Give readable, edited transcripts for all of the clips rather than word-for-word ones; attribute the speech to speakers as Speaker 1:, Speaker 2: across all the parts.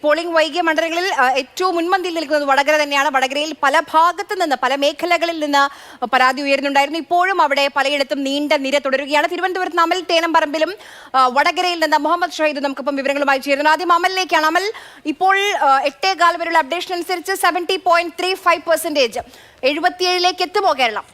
Speaker 1: Polling വൈകിയ മണ്ഡലങ്ങളിൽ ഏറ്റവും മുൻപന്തിയിൽ നിൽക്കുന്നത് വടകര തന്നെയാണ്. വടകരയിൽ പല ഭാഗത്തു നിന്ന് പല മേഖലകളിൽ നിന്ന് പരാതി ഉയരുന്നുണ്ടായിരുന്നു. ഇപ്പോഴും അവിടെ പലയിടത്തും നീണ്ട നിര തുടരുകയാണ്. തിരുവനന്തപുരത്ത് അമൽ തേനംപറമ്പിലും വടകരയിൽ നിന്ന് മുഹമ്മദ് ഷഹീദ് നമുക്കിപ്പം വിവരങ്ങളുമായി ചേരുന്നു. ആദ്യം അമലിലേക്കാണ്. അമൽ, ഇപ്പോൾ 8:15 വരെയുള്ള അപ്ഡേഷൻ അനുസരിച്ച് 70.35% 77ലേക്ക് എത്തുമോ കേരളം?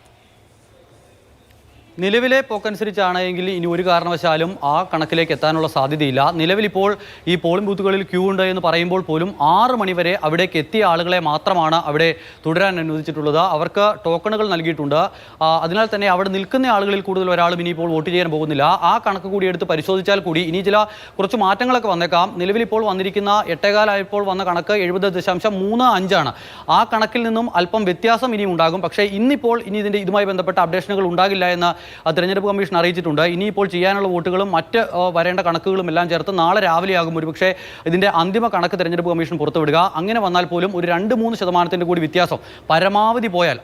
Speaker 2: നിലവിലെ പോക്കനുസരിച്ചാണെങ്കിൽ ഇനി ഒരു കാരണവശാലും ആ കണക്കിലേക്ക് എത്താനുള്ള സാധ്യതയില്ല. നിലവിലിപ്പോൾ ഈ പോളിംഗ് ബൂത്തുകളിൽ ക്യൂ ഉണ്ട് എന്ന് പറയുമ്പോൾ പോലും 6 മണി വരെ അവിടേക്ക് എത്തിയ ആളുകളെ മാത്രമാണ് അവിടെ തുടരാൻ അനുവദിച്ചിട്ടുള്ളത്. അവർക്ക് ടോക്കണുകൾ നൽകിയിട്ടുണ്ട്. അതിനാൽ തന്നെ അവിടെ നിൽക്കുന്ന ആളുകളിൽ കൂടുതൽ ഒരാളും ഇനിയിപ്പോൾ വോട്ട് ചെയ്യാൻ പോകുന്നില്ല. ആ കണക്ക് കൂടി എടുത്ത് പരിശോധിച്ചാൽ കൂടി ഇനി കുറച്ച് മാറ്റങ്ങളൊക്കെ വന്നേക്കാം. നിലവിലിപ്പോൾ വന്നിരിക്കുന്ന 8:15 ആയപ്പോൾ വന്ന കണക്ക് 70.35 ആ കണക്കിൽ നിന്നും അല്പം വ്യത്യാസം ഇനിയും ഉണ്ടാകും. പക്ഷേ ഇന്നിപ്പോൾ ഇതുമായി ബന്ധപ്പെട്ട അപ്ഡേഷനുകൾ ഉണ്ടാകില്ല എന്ന് തെരഞ്ഞെടുപ്പ് കമ്മീഷൻ അറിയിച്ചിട്ടുണ്ട്. ഇനിയിപ്പോൾ ചെയ്യാനുള്ള വോട്ടുകളും മറ്റ് വരേണ്ട കണക്കുകളും എല്ലാം ചേർത്ത് നാളെ രാവിലെയാകും ഒരുപക്ഷെ ഇതിൻ്റെ അന്തിമ കണക്ക് തെരഞ്ഞെടുപ്പ് കമ്മീഷൻ പുറത്തുവിടുക. അങ്ങനെ വന്നാൽ പോലും ഒരു 2-3% കൂടി വ്യത്യാസം പരമാവധി പോയാൽ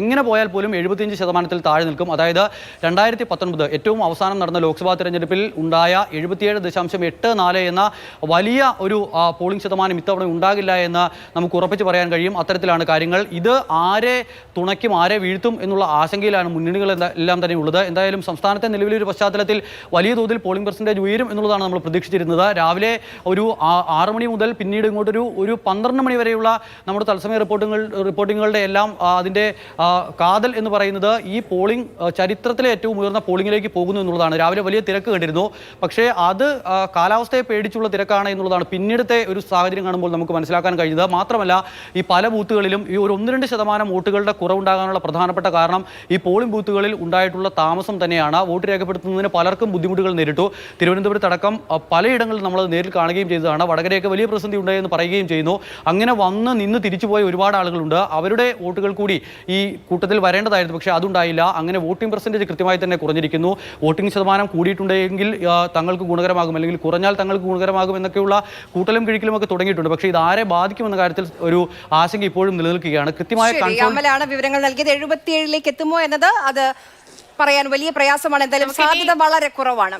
Speaker 2: എങ്ങനെ പോയാൽ പോലും 75% താഴെ നിൽക്കും. അതായത് 2019 ഏറ്റവും അവസാനം നടന്ന ലോക്സഭാ തെരഞ്ഞെടുപ്പിൽ ഉണ്ടായ 77.84 എന്ന വലിയ ഒരു പോളിംഗ് ശതമാനം ഇത്തവണ ഉണ്ടാകില്ല എന്ന് നമുക്ക് ഉറപ്പിച്ച് പറയാൻ കഴിയും. അത്തരത്തിലാണ് കാര്യങ്ങൾ. ഇത് ആരെ തുണയ്ക്കും ആരെ വീഴ്ത്തും എന്നുള്ള ആശങ്കയിലാണ് മുന്നണികൾ എല്ലാം തന്നെ ഉള്ളത്. എന്തായാലും സംസ്ഥാനത്തെ നിലവിലെ ഒരു പശ്ചാത്തലത്തിൽ വലിയ തോതിൽ പോളിംഗ് പെർസെൻറ്റേജ് ഉയരും എന്നുള്ളതാണ് നമ്മൾ പ്രതീക്ഷിച്ചിരുന്നത്. രാവിലെ ഒരു 6 മണി മുതൽ പിന്നീട് ഇങ്ങോട്ടൊരു 12 മണി വരെയുള്ള നമ്മുടെ തത്സമയ റിപ്പോർട്ടിങ്ങുകളുടെ എല്ലാം അതിൻ്റെ കാതൽ എന്ന് പറയുന്നത് ഈ പോളിംഗ് ചരിത്രത്തിലെ ഏറ്റവും ഉയർന്ന പോളിംഗിലേക്ക് പോകുന്നു എന്നുള്ളതാണ്. രാവിലെ വലിയ തിരക്ക് കണ്ടിരുന്നു. പക്ഷേ അത് കാലാവസ്ഥയെ പേടിച്ചുള്ള തിരക്കാണ് എന്നുള്ളതാണ് പിന്നീടത്തെ ഒരു സാഹചര്യം കാണുമ്പോൾ നമുക്ക് മനസ്സിലാക്കാൻ കഴിഞ്ഞത്. മാത്രമല്ല ഈ പല ബൂത്തുകളിലും ഈ ഒരു 1-2% വോട്ടുകളുടെ കുറവുണ്ടാകാനുള്ള പ്രധാനപ്പെട്ട കാരണം ഈ പോളിംഗ് ബൂത്തുകളിൽ ഉണ്ടായിട്ടുള്ള താമസം തന്നെയാണ്. വോട്ട് രേഖപ്പെടുത്തുന്നതിന് പലർക്കും ബുദ്ധിമുട്ടുകൾ നേരിട്ടു. തിരുവനന്തപുരത്തടക്കം പലയിടങ്ങളിൽ നമ്മൾ നേരിൽ കാണുകയും ചെയ്തതാണ്. വടകരയൊക്കെ വലിയ പ്രതിസന്ധി ഉണ്ടായെന്ന് പറയുകയും ചെയ്യുന്നു. അങ്ങനെ നിന്ന് തിരിച്ചുപോയ ഒരുപാട് ആളുകളുണ്ട്. അവരുടെ വോട്ടുകൾ കൂടി ഈ കൂട്ടത്തിൽ വരേണ്ടതായിരുന്നു. പക്ഷേ അതുണ്ടായില്ല. അങ്ങനെ വോട്ടിംഗ് പെർസെൻറ്റേജ് കൃത്യമായി തന്നെ കുറഞ്ഞിരിക്കുന്നു. വോട്ടിംഗ് ശതമാനം കൂടിയിട്ടുണ്ടെങ്കിൽ തങ്ങൾക്ക് ഗുണകരമാകും, അല്ലെങ്കിൽ കുറഞ്ഞാൽ തങ്ങൾക്ക് ഗുണകരമാകും എന്നൊക്കെയുള്ള കൂട്ടലും കിഴിക്കലും ഒക്കെ തുടങ്ങിയിട്ടുണ്ട്. പക്ഷേ ഇത് ആരെ ബാധിക്കുമെന്ന കാര്യത്തിൽ ഒരു ആശങ്ക ഇപ്പോഴും നിലനിൽക്കുകയാണ്. കൃത്യമായ
Speaker 1: വിവരങ്ങൾ നൽകിയത് 77ലേക്ക് എത്തുമോ എന്നത് അത് പറയാൻ വലിയ പ്രയാസമാണ്. എന്തായാലും സാധ്യത വളരെ കുറവാണ്.